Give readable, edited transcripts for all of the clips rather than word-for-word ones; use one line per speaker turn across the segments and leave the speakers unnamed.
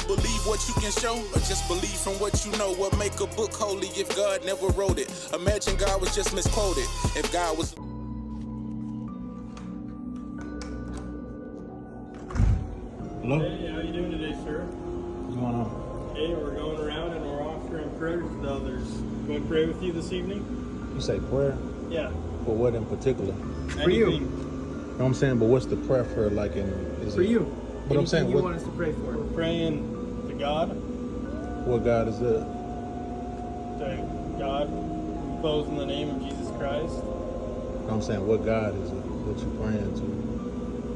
believe what you can show, or just believe from what you know? What make a book holy if God never wrote it? Imagine God was just misquoted. If God was...
Hello?
Hey, how you doing today, sir?
What's going on?
Hey, we're going around and we're offering prayers to others. Can we pray with you this evening?
You say prayer?
Yeah.
For what in particular?
For you.
You know what I'm saying? But what's the prayer for, like,
For you.
But I'm saying,
you
what,
want us to pray for?
We're praying to God.
what God is that?
To God, we close in the name of Jesus Christ.
You know what I'm saying? What God is it that you praying to?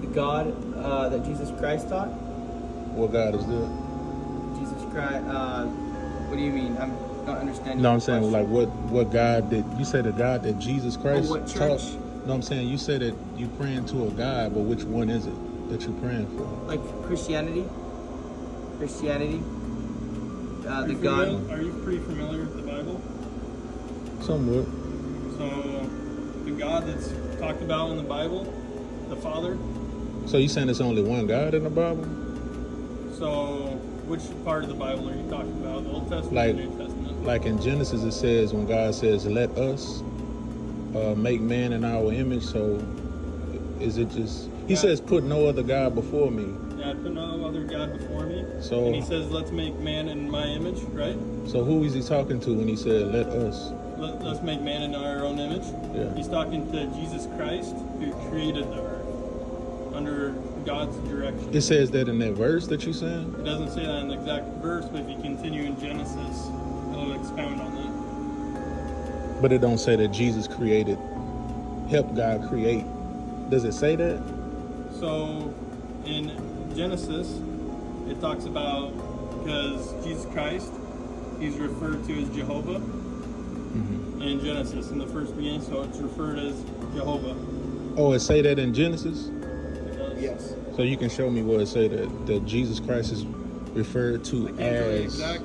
The God that Jesus Christ taught?
What God is that?
Jesus Christ, what do you mean? I'm not understanding.
No,
your
I'm saying,
question.
like, what God did, you say the God that Jesus Christ
what
taught?
church?
No, I'm saying, you said that you praying to a God, but which one is it that you're praying for?
Like Christianity? The God.
Are you pretty familiar with the Bible?
Somewhat.
So, the God that's talked about in the Bible, the Father.
So you saying there's only one God in the Bible?
So, which part of the Bible are you talking about? The Old Testament
Like,
or the New Testament?
like in Genesis, it says when God says, "Let us make man in our image." So, is it just? He says, "Put no other God before me."
Yeah, put no other God before me.
So,
and he says, let's make man in my image, right?
so who is he talking to when he said, "Let us"?
Let's make man in our own image.
Yeah.
He's talking to Jesus Christ, who created the earth under God's direction.
It says that in that verse that you saying.
It doesn't say that in the exact verse, but if you continue in Genesis, it'll expound on that.
But it don't say that Jesus created, helped God create. Does it say that?
So in Genesis, it talks about, because Jesus Christ, he's referred to as Jehovah in Genesis in the first beginning, so it's referred as Jehovah.
Oh, it say that in Genesis?
It does.
Yes.
So you can show me where it say that Jesus Christ is referred to
I can't tell you the
as...
exact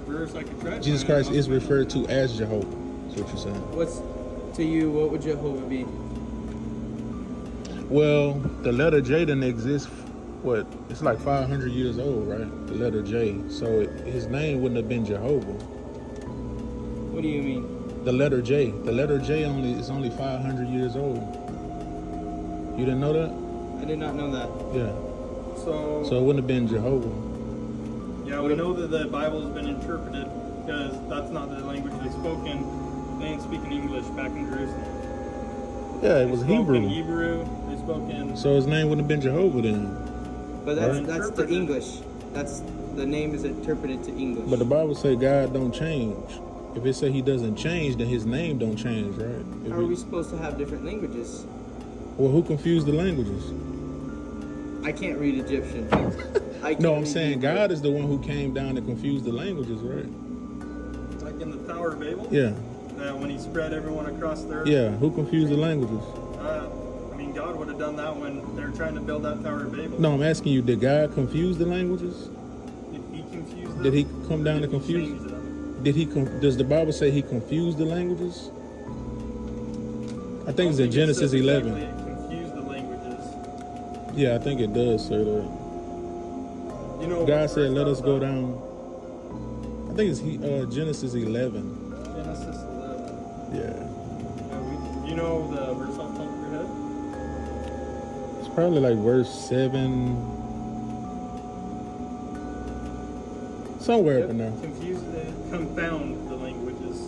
verse. I could try to
Jesus
find it.
Christ is referred to as Jehovah. That's what you're saying.
What's to you? What would Jehovah be?
Well, the letter J didn't exist, what, it's like 500 years old, right? The letter J. So his name wouldn't have been Jehovah.
What do you mean?
The letter J. The letter J is only 500 years old. You didn't know that?
I did not know that.
Yeah.
So
So it wouldn't have been Jehovah.
yeah, we know that the Bible has been interpreted because that's not the language they spoke in. They didn't speak in English back in Jerusalem.
Yeah, it
They
was
spoke
Hebrew.
in Hebrew. They spoke in.
So his name wouldn't have been Jehovah then.
But that's
Right.
that's the English. That's the name is interpreted to English.
But the Bible say God don't change. If it say he doesn't change, then his name don't change, right? If
How are
it-
we supposed to have different languages?
Well, who confused the languages?
I can't read Egyptian. I can't
No, I'm
read
saying
Hebrew.
God is the one who came down and confused the languages, right?
Like in the Tower of Babel?
Yeah.
When he spread everyone across the earth?
Yeah, who confused the languages?
I mean, God would have done that when they were trying to build that Tower of Babel.
No, I'm asking you, did God confuse the languages?
Did he confuse them?
Did he come down
Did
to
he
confuse?
change them?
Does the Bible say he confused the languages? I think it's in
it
Genesis
says
11.
exactly confuse the languages.
Yeah, I think it does say that.
You know,
God said, "Let us go
about
down." I think it's Genesis 11.
Genesis 11.
Yeah.
You know the verse off the top of your head?
It's probably like verse 7. Somewhere up in there.
Confuse confound the languages.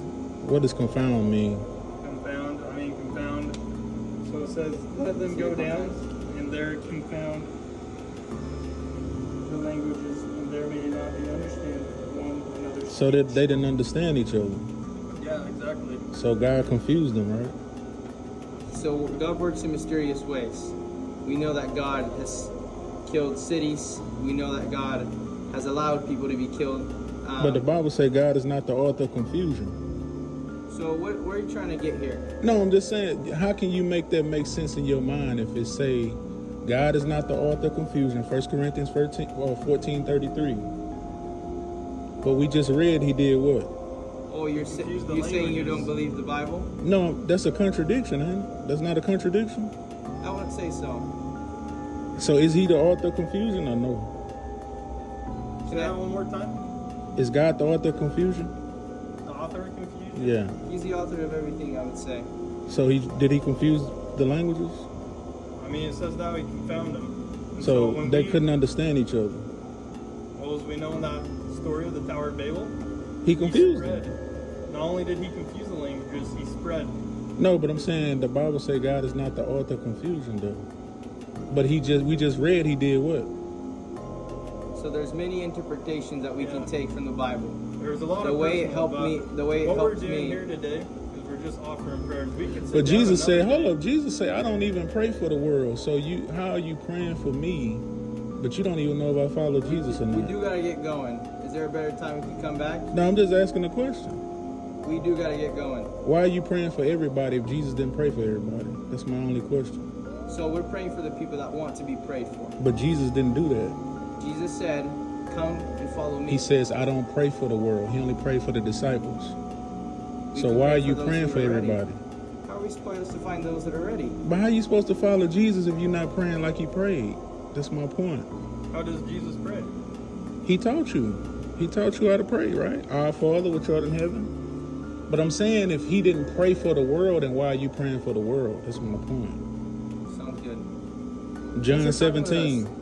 What does confound mean?
Confound. So it says, let them go down, and there confound the languages, and there may not be understand one another.
So that they didn't understand each other.
Yeah, exactly.
So God confused them, right?
So God works in mysterious ways. We know that God has killed cities. We know that God has allowed people to be killed.
But the Bible say God is not the author of confusion.
So what are you trying to get here?
No, I'm just saying, how can you make that make sense in your mind if it say God is not the author of confusion, 1 Corinthians 14:33. But we just read he did what?
Oh, you're
Confuse the
saying you don't
languages.
believe the Bible?
No, that's a contradiction, ain't it? That's not a contradiction?
I wouldn't say so.
So is he the author of confusion or no?
Say that one more time.
Is God the author of confusion?
The author of confusion?
Yeah.
He's the author of everything, I would say.
So did he confuse the languages?
I mean, it says that he found them. And
So
when
they couldn't understand each other.
Well, as we know in that story of the Tower of Babel,
He confused them.
spread. Not only did he confuse the languages, he spread.
No, but I'm saying the Bible say God is not the author of confusion, though. But we just read he did what?
So there's many interpretations that we can take from the Bible.
There's a lot
The
of
way it
personal,
helped
but
me, the way it
what
helped
we're doing
me.
here today is we're just offering prayers. We could sit
But
down
Jesus said,
another
hold
day.
up, Jesus said, I don't even pray for the world. So how are you praying for me, but you don't even know if I follow Jesus or
We
not?
do gotta get going. Is there a better time we can come back?
No, I'm just asking a question.
We do gotta get going.
Why are you praying for everybody if Jesus didn't pray for everybody? That's my only question.
So we're praying for the people that want to be prayed for.
But Jesus didn't do that.
Jesus said, come and follow me.
He says, I don't pray for the world. He only prayed for the disciples.
We
So
can
why
pray
are you
those
praying
who
for
are ready.
everybody?
How are we supposed to find those that are ready?
But how are you supposed to follow Jesus if you're not praying like he prayed? That's my point.
How does Jesus pray?
He taught you. He taught you how to pray, right? Our Father which art in heaven. But I'm saying if he didn't pray for the world, then why are you praying for the world? That's my point.
Sounds good.
John
Thanks for talking with
17.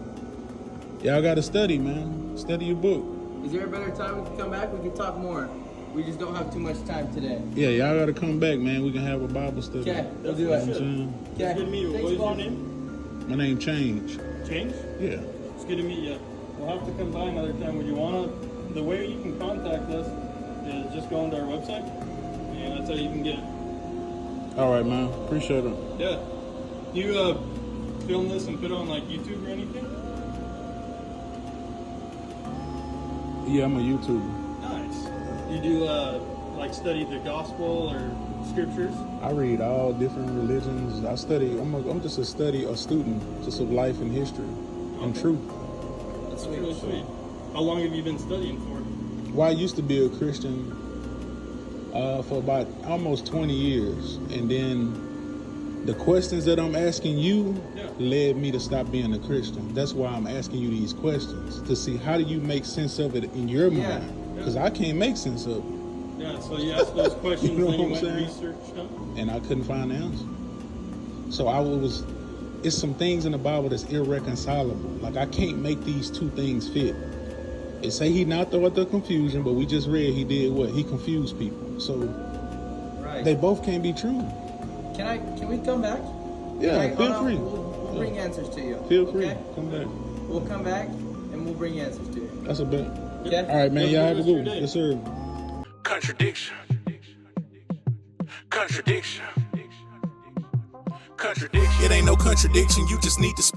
Y'all got to study, man. Study your book.
Is there a better time we can come back? We can talk more. We just don't have too much time today.
Yeah, y'all got to come back, man. We can have a Bible study.
Okay, we'll do
You know
it.
what I'm saying?
It's good to meet you.
Thanks,
What is your
boss.
name?
My name Change.
Change?
Yeah.
It's good to meet you. We'll have to come by another time. Would you want to? The way you can contact us is just go onto our website, and that's how you can get it.
All right, man. Appreciate it.
Yeah. You film this and put it on like YouTube or anything?
Yeah, I'm a YouTuber.
Nice. You do like study the gospel or scriptures?
I read all different religions. I study. I'm just a student, just of life and history and
Okay.
truth.
That's really sweet. How long have you been studying for?
Well, I used to be a Christian for about almost 20 years, and then the questions that I'm asking you led me to stop being a Christian. That's why I'm asking you these questions, to see how do you make sense of it in your mind, because I can't make sense of it.
Yeah, so you asked those questions
You know
and you
what I'm
went and
saying?
researched them?
And I couldn't find the answer. So it's some things in the Bible that's irreconcilable. Like I can't make these two things fit. It say he not the author of confusion, but we just read he did what? He confused people. So
Right.
they both can't be true.
Can we come back?
Yeah, feel free.
We'll bring answers to you.
Feel free.
Okay?
Come back.
We'll come back and we'll bring answers to you.
That's a bet.
Okay?
All right, man.
Have a
Y'all
good
have a
rest
good
of
one.
your day.
Yes, sir.
Contradiction. Contradiction. Contradiction. It ain't no contradiction, you just need to speak.